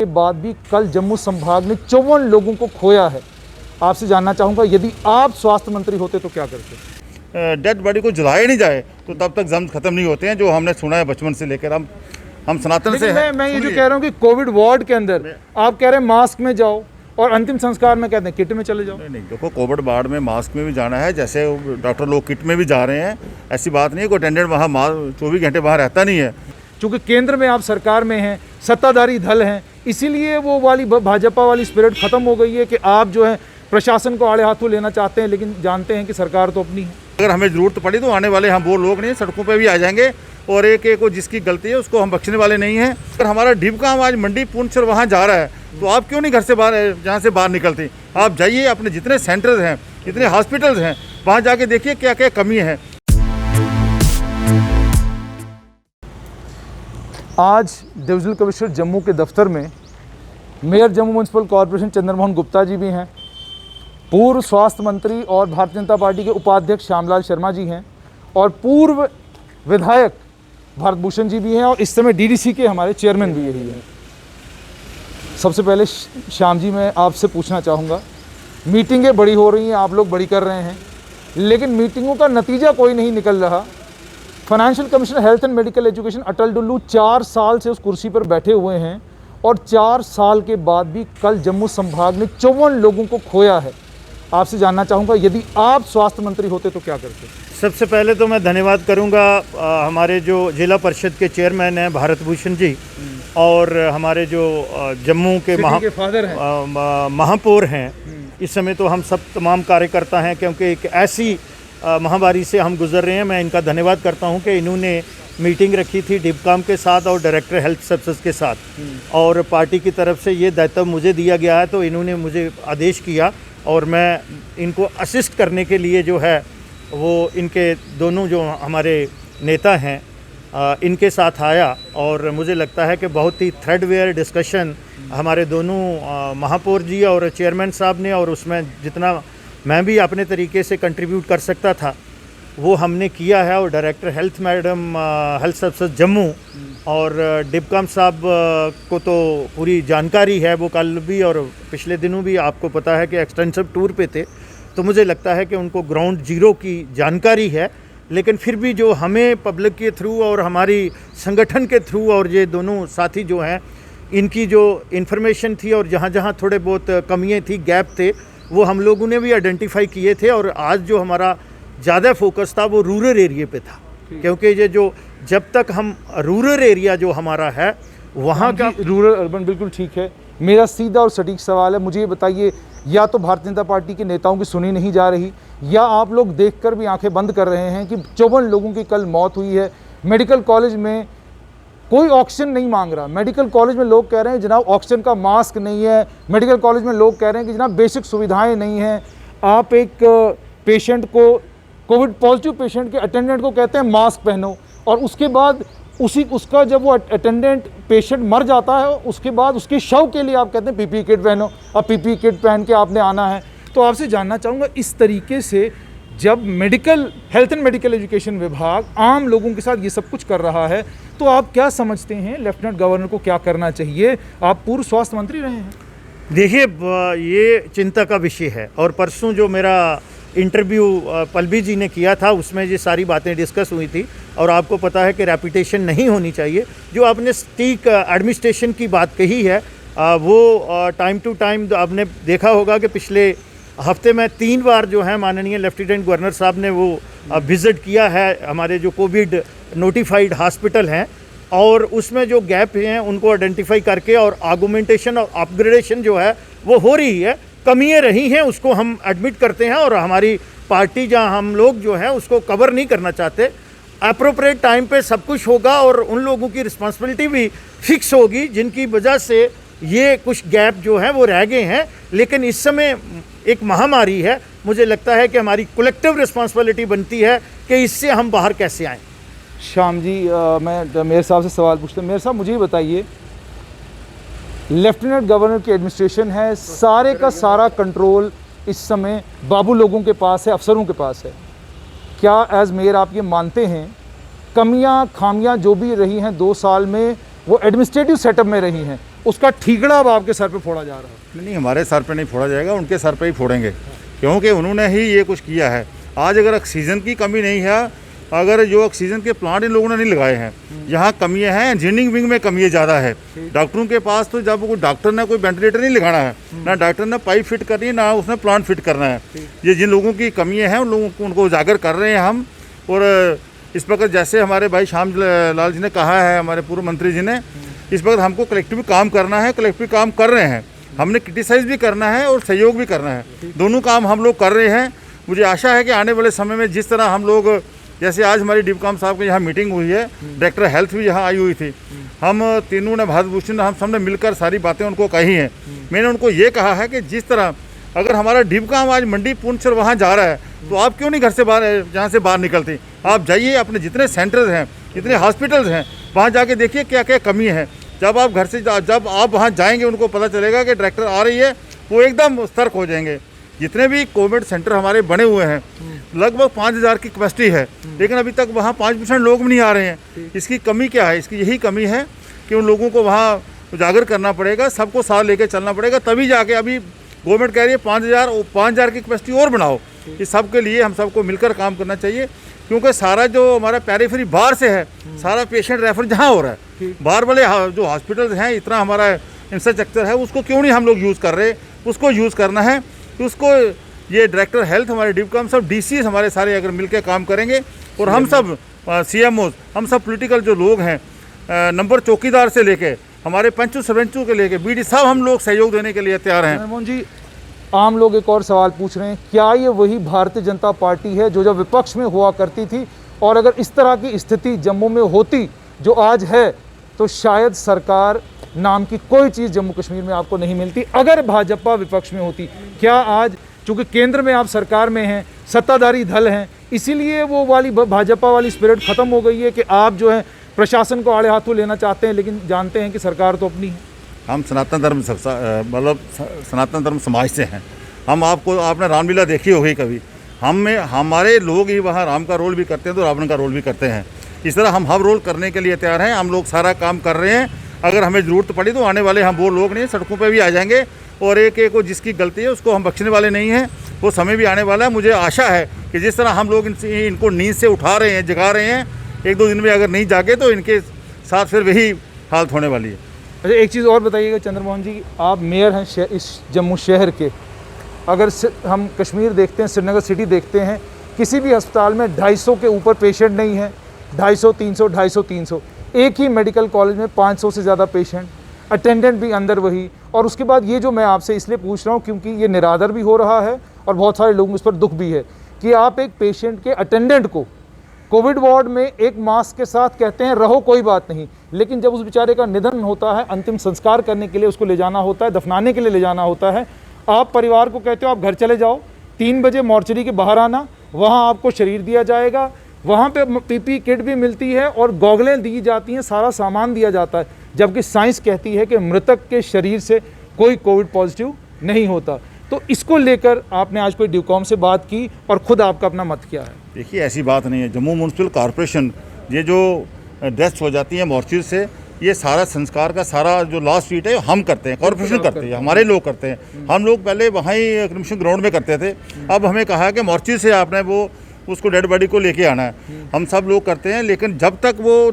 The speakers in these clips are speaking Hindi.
के बाद भी कल जम्मू संभाग ने 54 लोगों को खोया है। आपसे जानना चाहूँगा, यदि आप स्वास्थ्य मंत्री होते तो क्या करते? डेड बॉडी को जलाया नहीं जाए तो तब तक जम खत्म नहीं होते हैं, जो हमने सुना है बचपन से लेकर। हम सनातन से हैं। मैं ये जो कह रहा हूँ कि कोविड वार्ड के अंदर आप कह रहे हैं मास्क में जाओ और अंतिम संस्कार में कहते हैं किट में चले जाओ। नहीं, देखो, कोविड वार्ड में मास्क में भी जाना है, जैसे डॉक्टर लोग किट में भी जा रहे हैं। ऐसी बात नहीं है, कोई अटेंडेंट वहाँ 24 घंटे वहाँ रहता नहीं है। चूँकि केंद्र में आप सरकार में हैं, सत्ताधारी दल हैं, इसीलिए वो वाली भाजपा वाली स्पिरिट खत्म हो गई है कि आप जो है प्रशासन को आड़े हाथों लेना चाहते हैं, लेकिन जानते हैं कि सरकार तो अपनी है। अगर हमें ज़रूरत पड़ी तो आने वाले हम वो लोग नहीं, सड़कों पे भी आ जाएंगे और एक एक को जिसकी गलती है उसको हम बख्शने वाले नहीं हैं। अगर हमारा ढिब काम आज मंडी पुंछर वहाँ जा रहा है तो आप क्यों नहीं घर से बाहर, जहाँ से बाहर निकलते? आप जाइए, अपने जितने सेंटर्स हैं, जितने हॉस्पिटल्स हैं, वहाँ जाके देखिए क्या क्या कमी है। आज डिविजनल कमिश्नर जम्मू के दफ्तर में mayor Jammu municipal corporation Chandramohan Gupta ji भी हैं, पूर्व स्वास्थ्य मंत्री और भारतीय जनता पार्टी के उपाध्यक्ष श्यामलाल शर्मा जी हैं, और पूर्व विधायक भारत भूषण जी भी हैं, और इस समय डीडीसी के हमारे चेयरमैन भी यही हैं। सबसे पहले श्याम जी, मैं आपसे पूछना चाहूँगा, मीटिंगें बड़ी हो रही हैं, आप लोग बड़ी कर रहे हैं, लेकिन मीटिंगों का नतीजा कोई नहीं निकल रहा। Financial commissioner health and medical education Atal Dulloo 4 साल से उस कुर्सी पर बैठे हुए हैं, और 4 साल के बाद भी कल जम्मू संभाग ने 54 लोगों को खोया है। आपसे जानना चाहूँगा, यदि आप स्वास्थ्य मंत्री होते तो क्या करते? सबसे पहले तो मैं धन्यवाद करूंगा हमारे जो जिला परिषद के चेयरमैन हैं भारत भूषण जी, और हमारे जो जम्मू के महापौर हैं। इस समय तो हम सब तमाम कार्यकर्ता हैं, क्योंकि एक ऐसी महामारी से हम गुजर रहे हैं। मैं इनका धन्यवाद करता हूं कि इन्होंने मीटिंग रखी थी डिबकाम के साथ और डायरेक्टर हेल्थ सर्विसेज के साथ, और पार्टी की तरफ से ये दायित्व मुझे दिया गया है, तो इन्होंने मुझे आदेश किया और मैं इनको असिस्ट करने के लिए जो है वो इनके दोनों जो हमारे नेता हैं इनके साथ आया। और मुझे लगता है कि बहुत ही थ्रेडवेयर डिस्कशन हमारे दोनों महापौर जी और चेयरमैन साहब ने, और उसमें जितना मैं भी अपने तरीके से कंट्रीब्यूट कर सकता था वो हमने किया है। और director health madam health services Jammu और डिबकाम साहब को तो पूरी जानकारी है, वो कल भी और पिछले दिनों भी आपको पता है कि एक्सटेंसिव टूर पे थे, तो मुझे लगता है कि उनको ग्राउंड जीरो की जानकारी है। लेकिन फिर भी जो हमें पब्लिक के थ्रू और हमारी संगठन के थ्रू और ये दोनों साथी जो हैं, इनकी जो इन्फॉर्मेशन थी और जहाँ जहाँ थोड़े बहुत कमियाँ थी, गैप थे, वो हम लोगों ने भी आइडेंटिफाई किए थे। और आज जो हमारा ज़्यादा फोकस था वो रूरल एरिया पे था, क्योंकि ये जो जब तक हम रूरल एरिया जो हमारा है वहाँ का रूरल अर्बन बिल्कुल ठीक है। मेरा सीधा और सटीक सवाल है, मुझे ये बताइए, या तो भारतीय जनता पार्टी के नेताओं की सुनी नहीं जा रही, या आप लोग देखकर भी आंखें बंद कर रहे हैं कि 54 लोगों की कल मौत हुई है। मेडिकल कॉलेज में कोई ऑक्सीजन नहीं मांग रहा, मेडिकल कॉलेज में लोग कह रहे हैं जनाब ऑक्सीजन का मास्क नहीं है, मेडिकल कॉलेज में लोग कह रहे हैं कि जनाब बेसिक सुविधाएं नहीं हैं। आप एक पेशेंट को, कोविड पॉजिटिव पेशेंट के अटेंडेंट को कहते हैं मास्क पहनो, और उसके बाद उसका जब वो अटेंडेंट पेशेंट मर जाता है उसके बाद उसके शव के लिए आप कहते हैं पीपी किट पहनो, अब पीपी किट पहन के आपने आना है। तो आपसे जानना चाहूँगा, इस तरीके से जब medical health and medical education विभाग आम लोगों के साथ ये सब कुछ कर रहा है, तो आप क्या समझते हैं लेफ्टिनेंट गवर्नर को क्या करना चाहिए? आप पूर्व स्वास्थ्य मंत्री रहे हैं। देखिए, ये चिंता का विषय है, और परसों जो मेरा इंटरव्यू पलबी जी ने किया था उसमें ये सारी बातें डिस्कस हुई थी। और आपको पता है कि रेपुटेशन नहीं होनी चाहिए। जो आपने स्टीक एडमिनिस्ट्रेशन की बात कही है, वो टाइम टू टाइम आपने देखा होगा कि पिछले हफ्ते में 3 बार जो है माननीय लेफ्टिनेंट गवर्नर साहब ने वो विज़िट किया है हमारे जो कोविड नोटिफाइड हॉस्पिटल हैं, और उसमें जो गैप हैं उनको आइडेंटिफाई करके और आगुमेंटेशन और अपग्रेडेशन जो है वो हो रही है। कमियाँ रही हैं उसको हम एडमिट करते हैं, और हमारी पार्टी जहां हम लोग जो है उसको कवर नहीं करना चाहते। अप्रोप्रिएट टाइम पे सब कुछ होगा और उन लोगों की रिस्पॉन्सिबिलिटी भी फिक्स होगी जिनकी वजह से ये कुछ गैप जो है वो रह गए हैं। लेकिन इस समय एक महामारी है, मुझे लगता है कि हमारी कलेक्टिव रिस्पॉन्सिबिलिटी बनती है कि इससे हम बाहर कैसे आएँ। श्याम जी, मैं मेयर साहब से सवाल पूछता हूँ। मेयर साहब, मुझे ये बताइए, लेफ्टिनेंट गवर्नर की एडमिनिस्ट्रेशन है, सारे का सारा कंट्रोल इस समय बाबू लोगों के पास है, अफसरों के पास है। क्या एज मेयर आप ये मानते हैं कमियां खामियां जो भी रही हैं 2 साल में वो एडमिनिस्ट्रेटिव सेटअप में रही हैं, उसका ठीकड़ा अब आपके सर पे फोड़ा जा रहा है। नहीं, हमारे सर पे नहीं फोड़ा जाएगा, उनके सर पे ही फोड़ेंगे, क्योंकि उन्होंने ही ये कुछ किया है। आज अगर ऑक्सीजन की कमी नहीं है, अगर जो ऑक्सीजन के प्लांट इन लोगों ने नहीं लगाए हैं, यहाँ कमियाँ हैं, इंजीनियरिंग विंग में कमियाँ ज़्यादा है। डॉक्टरों के पास तो जब कोई डॉक्टर ने कोई वेंटिलेटर नहीं लगाना है, ना डॉक्टर ने पाइप फिट करनी है, ना उसने प्लांट फिट करना है। ये जिन लोगों की कमियाँ हैं उन लोगों को उनको उजागर कर रहे हैं हम। और इस प्रकार जैसे हमारे भाई श्याम लाल जी ने कहा है, हमारे पूर्व मंत्री जी ने, इस वक्त हमको कलेक्टिव काम करना है, कलेक्टिव काम कर रहे हैं। हमने क्रिटिसाइज़ भी करना है और सहयोग भी करना है, दोनों काम हम लोग कर रहे हैं। मुझे आशा है कि आने वाले समय में जिस तरह हम लोग, जैसे आज हमारी डिपकाम साहब की यहाँ मीटिंग हुई है, डायरेक्टर हेल्थ भी यहाँ आई हुई थी, हम तीनों ने, भारत भूषण, हम सबने मिलकर सारी बातें उनको कही हैं। मैंने उनको ये कहा है कि जिस तरह अगर हमारा डिपकाम आज मंडी पुंछर वहाँ जा रहा है, तो आप क्यों नहीं घर से बाहर, जहाँ से बाहर निकलती? आप जाइए, अपने जितने सेंटर्स हैं, जितने हॉस्पिटल्स हैं, वहाँ जाके देखिए क्या क्या कमी है। जब आप घर से जब आप वहाँ जाएंगे, उनको पता चलेगा कि डायरेक्टर आ रही है, वो एकदम सतर्क हो जाएंगे। जितने भी कोविड सेंटर हमारे बने हुए हैं, लगभग 5000 की कैपेसिटी है, लेकिन अभी तक वहाँ 5% लोग भी नहीं आ रहे हैं। इसकी कमी क्या है? इसकी यही कमी है कि उन लोगों को वहाँ उजागर करना पड़ेगा, सबको साथ लेकर चलना पड़ेगा, तभी जाके। अभी गवर्नमेंट कह रही है 5000 की कैपेसिटी और बनाओ। इस सब के लिए हम सबको मिलकर काम करना चाहिए, क्योंकि सारा जो हमारा पेरिफेरी बाहर से है, सारा पेशेंट रेफर जहाँ हो रहा है, बाहर वाले जो हॉस्पिटल्स हैं, इतना हमारा इंफ्रास्ट्रक्चर है, उसको क्यों नहीं हम लोग यूज़ कर रहे? उसको यूज़ करना है। तो उसको ये डायरेक्टर हेल्थ, हमारे डिपकाम सब, डीसीएस हमारे सारे अगर मिलकर काम करेंगे, और हम सब सीएमओ, हम सब पॉलिटिकल जो लोग हैं, नंबर चौकीदार से लेके हमारे पंचों सरपंचों के लेके बीडी, सब हम लोग सहयोग देने के लिए तैयार हैं। मोहन जी, आम लोग एक और सवाल पूछ रहे हैं, क्या ये वही भारतीय जनता पार्टी है जो जब विपक्ष में हुआ करती थी, और अगर इस तरह की स्थिति जम्मू में होती जो आज है, तो शायद सरकार नाम की कोई चीज़ जम्मू कश्मीर में आपको नहीं मिलती अगर भाजपा विपक्ष में होती? क्या आज चूँकि केंद्र में आप सरकार में हैं, सत्ताधारी दल हैं, इसीलिए वो वाली भाजपा वाली स्पिरिट ख़त्म हो गई है कि आप जो है प्रशासन को आड़े हाथों लेना चाहते हैं, लेकिन जानते हैं कि सरकार तो अपनी है? हम सनातन धर्म, मतलब सनातन धर्म समाज से हैं हम। आपने रामलीला देखी होगी कभी? हमारे लोग ही वहाँ राम का रोल भी करते हैं, तो रावण का रोल भी करते हैं। इस तरह हम हर रोल करने के लिए तैयार हैं। हम लोग सारा काम कर रहे हैं। अगर हमें ज़रूरत पड़ी तो आने वाले हम वो लोग नहीं, सड़कों पे भी आ जाएंगे, और एक एक को जिसकी गलती है उसको हम बख्शने वाले नहीं हैं। वो समय भी आने वाला है। मुझे आशा है कि जिस तरह हम लोग इनको नींद से उठा रहे हैं, जगा रहे हैं, 1-2 दिन में अगर नहीं जागे तो इनके साथ फिर वही हालत होने वाली है। अच्छा, एक चीज़ और बताइएगा चंद्रमोहन जी, आप मेयर हैं इस जम्मू शहर के, अगर हम कश्मीर देखते हैं, श्रीनगर सिटी देखते हैं, किसी भी अस्पताल में 250 के ऊपर पेशेंट नहीं है। 250, 300, 250, 300। एक ही मेडिकल कॉलेज में 500 से ज़्यादा पेशेंट, अटेंडेंट भी अंदर वही। और उसके बाद ये जो मैं आपसे इसलिए पूछ रहा हूँ क्योंकि ये निरादर भी हो रहा है और बहुत सारे लोगों इस पर दुख भी है कि आप एक पेशेंट के अटेंडेंट को कोविड वार्ड में एक मास्क के साथ कहते हैं रहो, कोई बात नहीं, लेकिन जब उस बेचारे का निधन होता है, अंतिम संस्कार करने के लिए उसको ले जाना होता है, दफनाने के लिए ले जाना होता है, आप परिवार को कहते हो आप घर चले जाओ, 3 बजे मॉर्चरी के बाहर आना, वहाँ आपको शरीर दिया जाएगा, वहाँ पे पीपी किट भी मिलती है और गॉगलें दी जाती हैं, सारा सामान दिया जाता है, जबकि साइंस कहती है कि मृतक के शरीर से कोई कोविड पॉजिटिव नहीं होता। तो इसको लेकर आपने आज कोई डिपकाम से बात की और ख़ुद आपका अपना मत क्या है? देखिए, ऐसी बात नहीं है। जम्मू म्यूनसिपल कॉरपोरेशन, ये जो डेथ्स हो जाती हैं मॉर्चरी से, ये सारा संस्कार का सारा जो लास्ट सीट है हम करते हैं, कॉर्पोरेशन करते हैं, हमारे लोग करते हैं। हम लोग पहले वहाँ ही क्रिमिशन ग्राउंड में करते थे, अब हमें कहा है कि मॉर्चरी से आपने वो उसको डेड बॉडी को लेके आना है। हम सब लोग करते हैं, लेकिन जब तक वो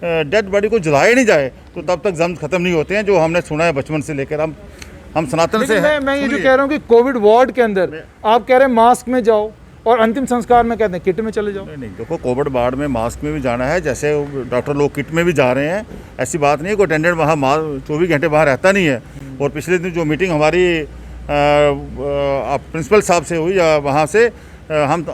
डेड बॉडी को जलाया नहीं जाए तो तब तक जम्स खत्म नहीं होते हैं, जो हमने सुना है बचपन से लेकर। हम सनातन से हैं। मैं ये जो कह रहा हूँ कि कोविड वार्ड के अंदर आप कह रहे हैं मास्क में जाओ और अंतिम संस्कार में कहते हैं किट में चले जाओ। नहीं, देखो, कोविड वार्ड में मास्क में भी जाना है, जैसे डॉक्टर लोग किट में भी जा रहे हैं, ऐसी बात नहीं है। कोई अटेंडेंट वहाँ 24 घंटे वहाँ रहता नहीं है। और पिछले दिन जो मीटिंग हमारी प्रिंसिपल साहब से हुई, वहाँ से हम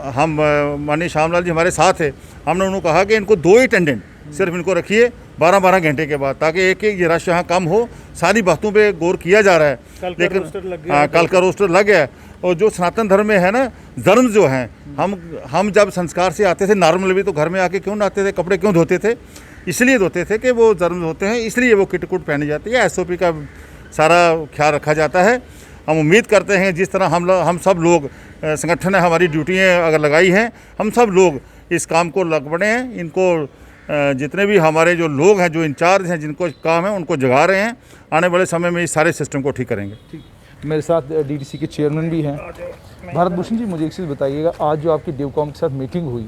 माननीय श्यामलाल जी हमारे साथ थे, हमने उन्होंने कहा कि इनको 2 ही अटेंडेंट सिर्फ इनको रखिए 12-12 घंटे के बाद, ताकि एक ये रश यहाँ कम हो। सारी बातों पे गौर किया जा रहा है, लेकिन कल का रोस्टर लग गया। और जो सनातन धर्म में है ना, धर्म जो हैं, हम जब संस्कार से आते थे नॉर्मल भी, तो घर में आके क्यों नहाते थे, कपड़े क्यों धोते थे? इसलिए धोते थे कि वो धर्म होते हैं, इसलिए वो किट कुट पहनी जाती है। SOP का सारा ख्याल रखा जाता है। हम उम्मीद करते हैं जिस तरह हम सब लोग, संगठन ने हमारी ड्यूटियाँ अगर लगाई हैं, हम सब लोग इस काम को लग पड़े हैं, इनको जितने भी हमारे जो लोग हैं, जो इंचार्ज हैं, जिनको काम है, उनको जगा रहे हैं। आने वाले समय में इस सारे सिस्टम को ठीक करेंगे। ठीक। मेरे साथ डीडीसी के चेयरमैन भी हैं। भारत भूषण जी, मुझे एक चीज़ बताइएगा, आज जो आपकी डिवकॉम के साथ मीटिंग हुई,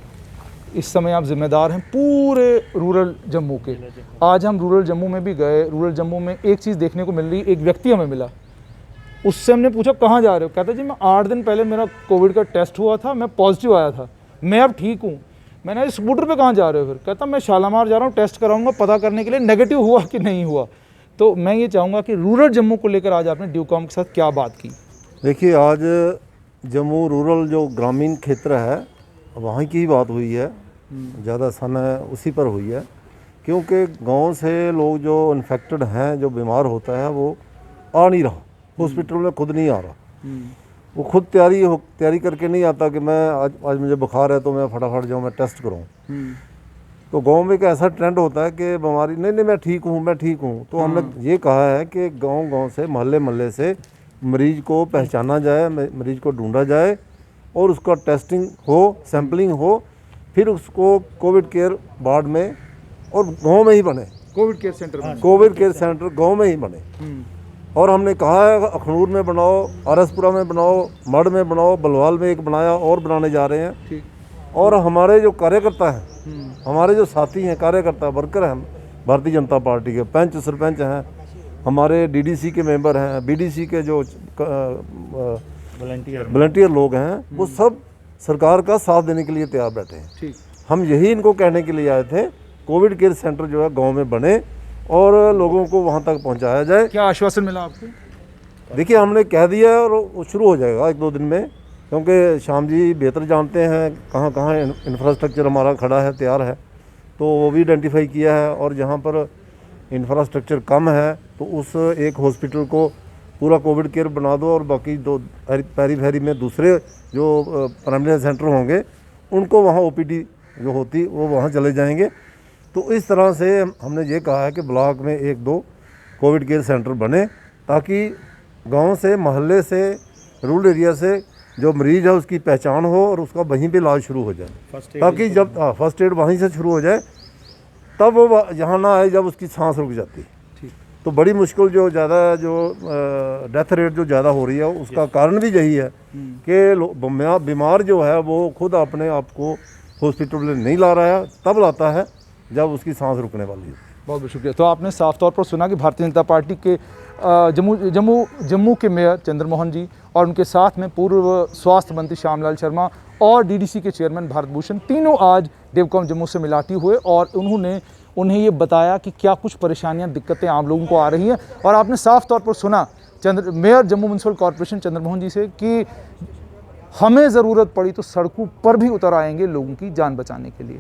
इस समय आप जिम्मेदार हैं पूरे रूरल जम्मू के। आज हम रूरल जम्मू में भी गए। रूरल जम्मू में एक चीज़ देखने को मिल रही, एक व्यक्ति हमें मिला, उससे हमने पूछा कहाँ जा रहे हो, कहता जी मैं 8 दिन पहले मेरा कोविड का टेस्ट हुआ था, मैं पॉजिटिव आया था, मैं अब ठीक हूँ। मैंने स्कूटर पे कहाँ जा रहे हो, फिर कहता मैं शालामार जा रहा हूँ, टेस्ट कराऊंगा पता करने के लिए नेगेटिव हुआ कि नहीं हुआ। तो मैं ये चाहूँगा कि रूरल जम्मू को लेकर आज आपने डिवकॉम के साथ क्या बात की? देखिए, आज जम्मू रूरल जो ग्रामीण क्षेत्र है वहाँ की ही बात हुई है, ज़्यादा समय उसी पर हुई है, क्योंकि गांव से लोग जो इन्फेक्टेड हैं, जो बीमार होता है, वो आ नहीं रहा, हॉस्पिटल में खुद नहीं आ रहा। वो खुद तैयारी करके नहीं आता कि मैं आज मुझे बुखार है तो मैं फटाफट जाऊँ, मैं टेस्ट कराऊँ। तो गांव में एक ऐसा ट्रेंड होता है कि बीमारी नहीं मैं ठीक हूँ। तो हमने ये कहा है कि गांव से, मोहल्ले से मरीज को पहचाना जाए, मरीज को ढूंढा जाए और उसका टेस्टिंग हो, सैम्पलिंग हो, फिर उसको कोविड केयर वार्ड में और गांव में ही बने, कोविड केयर सेंटर गांव में ही बने। और हमने कहा है अखनूर में बनाओ, आरसपुरा में बनाओ, मढ़ में बनाओ, बलवाल में एक बनाया और बनाने जा रहे हैं। और हमारे जो कार्यकर्ता हैं, हमारे जो साथी हैं, कार्यकर्ता वर्कर हैं भारतीय जनता पार्टी के, पंच सरपंच हैं, हमारे डीडीसी के मेंबर हैं, बीडीसी के जो वॉलंटियर लोग हैं, वो सब सरकार का साथ देने के लिए तैयार बैठे हैं। हम यही इनको कहने के लिए आए थे, कोविड केयर सेंटर जो है गांव में बने और लोगों को वहां तक पहुंचाया जाए। क्या आश्वासन मिला आपको? देखिए, हमने कह दिया और वो शुरू हो जाएगा 1-2 दिन में, क्योंकि श्याम जी बेहतर जानते हैं कहाँ कहाँ इंफ्रास्ट्रक्चर हमारा खड़ा है, तैयार है, तो वो भी आइडेंटिफाई किया है। और जहाँ पर इंफ्रास्ट्रक्चर कम है तो उस एक हॉस्पिटल को पूरा कोविड केयर बना दो और बाकी 2 पेरी में दूसरे जो प्राइमरी सेंटर होंगे उनको वहाँ ओपीडी जो होती वो वहाँ चले जाएंगे। तो इस तरह से हमने ये कहा है कि ब्लॉक में 1-2 कोविड केयर सेंटर बने, ताकि गांव से, मोहल्ले से, रूरल एरिया से जो मरीज़ है उसकी पहचान हो और उसका वहीं पे इलाज शुरू हो जाए, ताकि जब फर्स्ट एड वहीं से शुरू हो जाए, तब वो यहाँ ना आए जब उसकी सांस रुक जाती है। तो बड़ी मुश्किल जो ज़्यादा जो डेथ रेट जो ज़्यादा हो रही है उसका कारण भी यही है कि बीमार जो है वो खुद अपने आप को हॉस्पिटल में नहीं ला रहा है, तब लाता है जब उसकी सांस रुकने वाली है। बहुत बहुत शुक्रिया। तो आपने साफ तौर पर सुना कि भारतीय जनता पार्टी के जम्मू के मेयर चंद्रमोहन जी और उनके साथ में पूर्व स्वास्थ्य मंत्री श्यामलाल शर्मा और डीडीसी के चेयरमैन भारत भूषण, तीनों आज डिवकॉम जम्मू से मिलाटी हुए और उन्हें ये बताया कि क्या कुछ परेशानियां, दिक्कतें आम लोगों को आ रही हैं। और आपने साफ तौर पर सुना mayor Jammu municipal corporation Chandramohan ji से कि हमें ज़रूरत पड़ी तो सड़कों पर भी उतर आएंगे लोगों की जान बचाने के लिए।